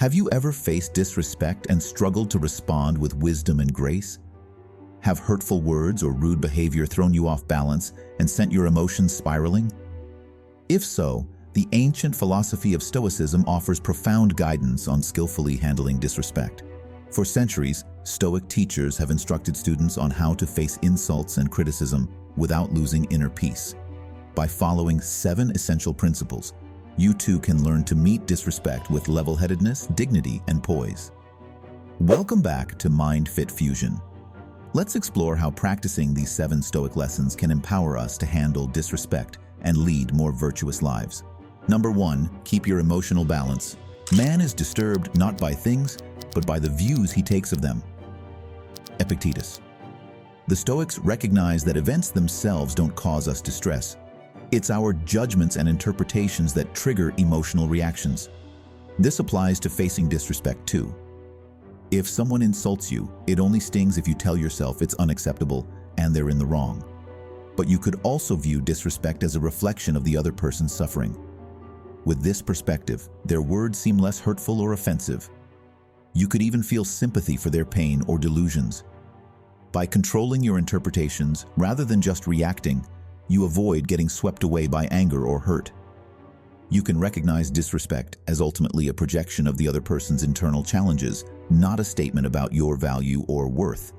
Have you ever faced disrespect and struggled to respond with wisdom and grace? Have hurtful words or rude behavior thrown you off balance and sent your emotions spiraling? If so, the ancient philosophy of Stoicism offers profound guidance on skillfully handling disrespect. For centuries, Stoic teachers have instructed students on how to face insults and criticism without losing inner peace. By following 7 essential principles, you too can learn to meet disrespect with level-headedness, dignity, and poise. Welcome back to Mind Fit Fusion. Let's explore how practicing these 7 Stoic lessons can empower us to handle disrespect and lead more virtuous lives. Number 1, keep your emotional balance. Man is disturbed not by things, but by the views he takes of them. Epictetus. The Stoics recognize that events themselves don't cause us distress. It's our judgments and interpretations that trigger emotional reactions. This applies to facing disrespect too. If someone insults you, it only stings if you tell yourself it's unacceptable and they're in the wrong. But you could also view disrespect as a reflection of the other person's suffering. With this perspective, their words seem less hurtful or offensive. You could even feel sympathy for their pain or delusions. By controlling your interpretations rather than just reacting, you avoid getting swept away by anger or hurt. You can recognize disrespect as ultimately a projection of the other person's internal challenges, not a statement about your value or worth.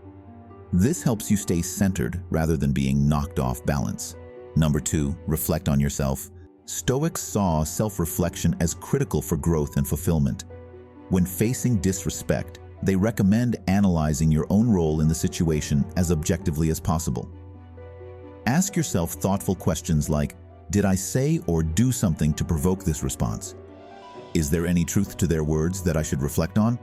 This helps you stay centered rather than being knocked off balance. Number 2, reflect on yourself. Stoics saw self-reflection as critical for growth and fulfillment. When facing disrespect, they recommend analyzing your own role in the situation as objectively as possible. Ask yourself thoughtful questions like, did I say or do something to provoke this response? Is there any truth to their words that I should reflect on?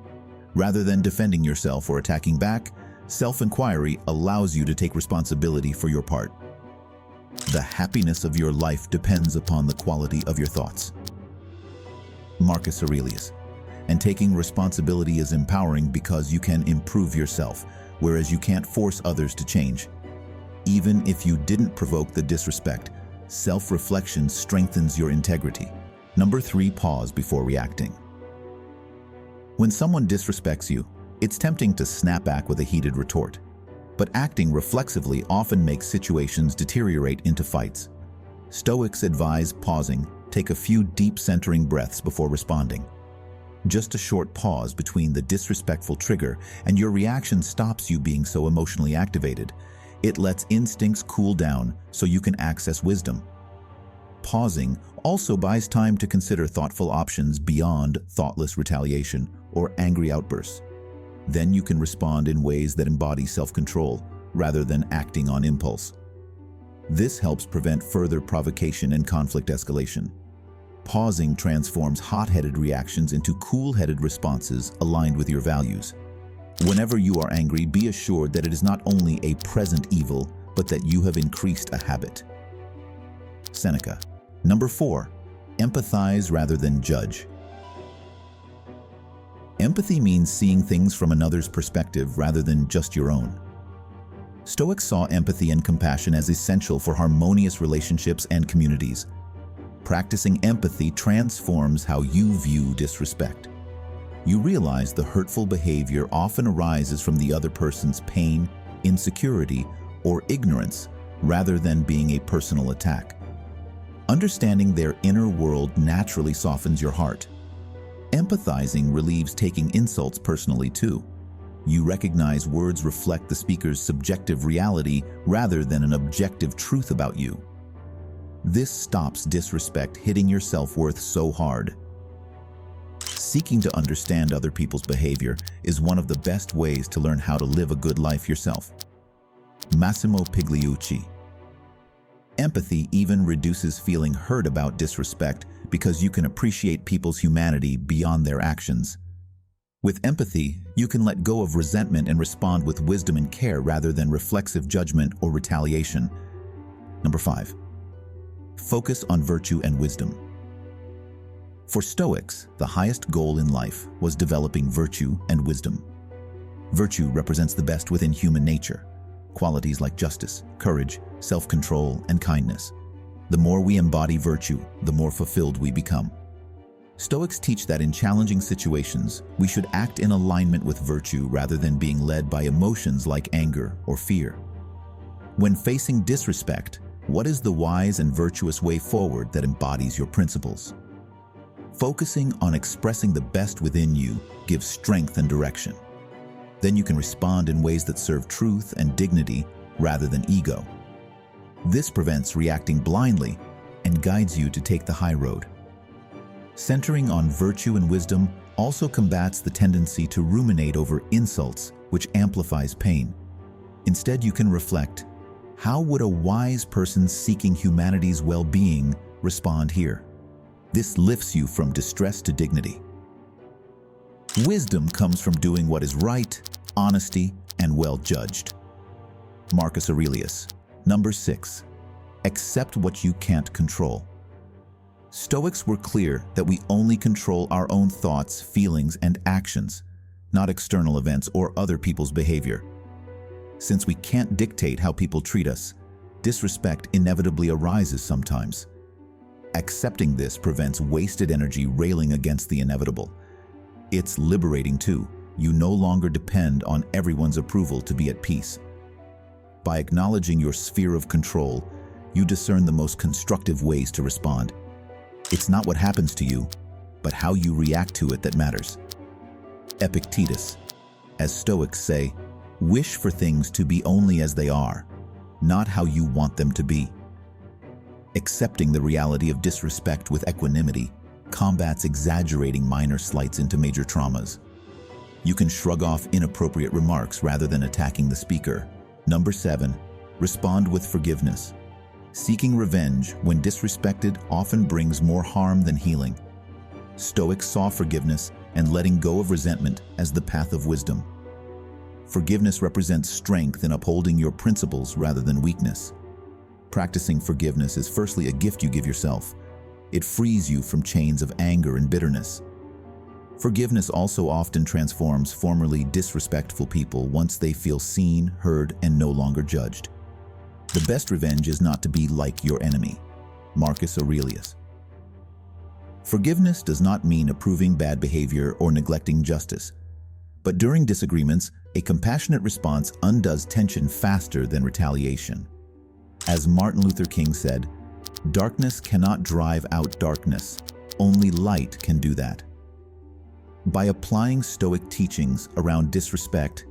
Rather than defending yourself or attacking back, self-inquiry allows you to take responsibility for your part. The happiness of your life depends upon the quality of your thoughts. Marcus Aurelius. And taking responsibility is empowering because you can improve yourself, whereas you can't force others to change. Even if you didn't provoke the disrespect, self-reflection strengthens your integrity. Number 3, pause before reacting. When someone disrespects you, it's tempting to snap back with a heated retort. But acting reflexively often makes situations deteriorate into fights. Stoics advise pausing, take a few deep centering breaths before responding. Just a short pause between the disrespectful trigger and your reaction stops you being so emotionally activated. It lets instincts cool down so you can access wisdom. Pausing also buys time to consider thoughtful options beyond thoughtless retaliation or angry outbursts. Then you can respond in ways that embody self-control rather than acting on impulse. This helps prevent further provocation and conflict escalation. Pausing transforms hot-headed reactions into cool-headed responses aligned with your values. Whenever you are angry, be assured that it is not only a present evil, but that you have increased a habit. Seneca. Number 4, empathize rather than judge. Empathy means seeing things from another's perspective rather than just your own. Stoics saw empathy and compassion as essential for harmonious relationships and communities. Practicing empathy transforms how you view disrespect. You realize the hurtful behavior often arises from the other person's pain, insecurity, or ignorance rather than being a personal attack. Understanding their inner world naturally softens your heart. Empathizing relieves taking insults personally too. You recognize words reflect the speaker's subjective reality rather than an objective truth about you. This stops disrespect hitting your self-worth so hard. Seeking to understand other people's behavior is one of the best ways to learn how to live a good life yourself. Massimo Pigliucci. Empathy even reduces feeling hurt about disrespect because you can appreciate people's humanity beyond their actions. With empathy, you can let go of resentment and respond with wisdom and care rather than reflexive judgment or retaliation. Number 5, focus on virtue and wisdom. For Stoics, the highest goal in life was developing virtue and wisdom. Virtue represents the best within human nature, qualities like justice, courage, self-control, and kindness. The more we embody virtue, the more fulfilled we become. Stoics teach that in challenging situations, we should act in alignment with virtue rather than being led by emotions like anger or fear. When facing disrespect, what is the wise and virtuous way forward that embodies your principles? Focusing on expressing the best within you gives strength and direction. Then you can respond in ways that serve truth and dignity rather than ego. This prevents reacting blindly and guides you to take the high road. Centering on virtue and wisdom also combats the tendency to ruminate over insults, which amplifies pain. Instead, you can reflect, how would a wise person seeking humanity's well-being respond here? This lifts you from distress to dignity. Wisdom comes from doing what is right, honesty, and well-judged. Marcus Aurelius. Number 6. Accept what you can't control. Stoics were clear that we only control our own thoughts, feelings, and actions, not external events or other people's behavior. Since we can't dictate how people treat us, disrespect inevitably arises sometimes. Accepting this prevents wasted energy railing against the inevitable. It's liberating too. You no longer depend on everyone's approval to be at peace. By acknowledging your sphere of control, you discern the most constructive ways to respond. It's not what happens to you, but how you react to it that matters. Epictetus. As Stoics say, wish for things to be only as they are, not how you want them to be. Accepting the reality of disrespect with equanimity combats exaggerating minor slights into major traumas. You can shrug off inappropriate remarks rather than attacking the speaker. Number 7. Respond with forgiveness. Seeking revenge when disrespected often brings more harm than healing. Stoics saw forgiveness and letting go of resentment as the path of wisdom. Forgiveness represents strength in upholding your principles rather than weakness. Practicing forgiveness is firstly a gift you give yourself. It frees you from chains of anger and bitterness. Forgiveness also often transforms formerly disrespectful people once they feel seen, heard, and no longer judged. The best revenge is not to be like your enemy. Marcus Aurelius. Forgiveness does not mean approving bad behavior or neglecting justice. But during disagreements, a compassionate response undoes tension faster than retaliation. As Martin Luther King said, "Darkness cannot drive out darkness. Only light can do that." By applying Stoic teachings around disrespect,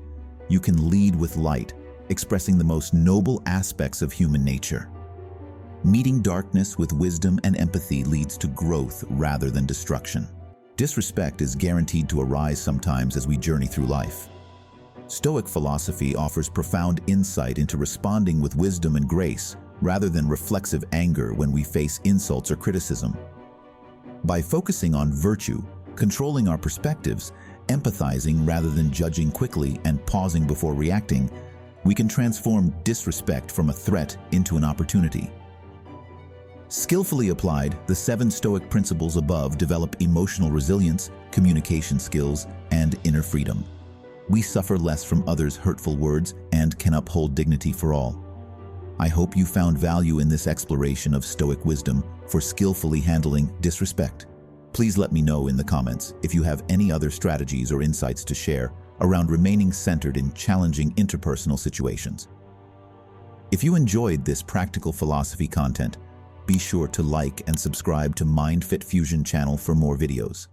you can lead with light, expressing the most noble aspects of human nature. Meeting darkness with wisdom and empathy leads to growth rather than destruction. Disrespect is guaranteed to arise sometimes as we journey through life. Stoic philosophy offers profound insight into responding with wisdom and grace rather than reflexive anger when we face insults or criticism. By focusing on virtue, controlling our perspectives, empathizing rather than judging quickly, and pausing before reacting, we can transform disrespect from a threat into an opportunity. Skillfully applied, the 7 Stoic principles above develop emotional resilience, communication skills, and inner freedom. We suffer less from others' hurtful words and can uphold dignity for all. I hope you found value in this exploration of Stoic wisdom for skillfully handling disrespect. Please let me know in the comments if you have any other strategies or insights to share around remaining centered in challenging interpersonal situations. If you enjoyed this practical philosophy content, be sure to like and subscribe to Mind Fit Fusion channel for more videos.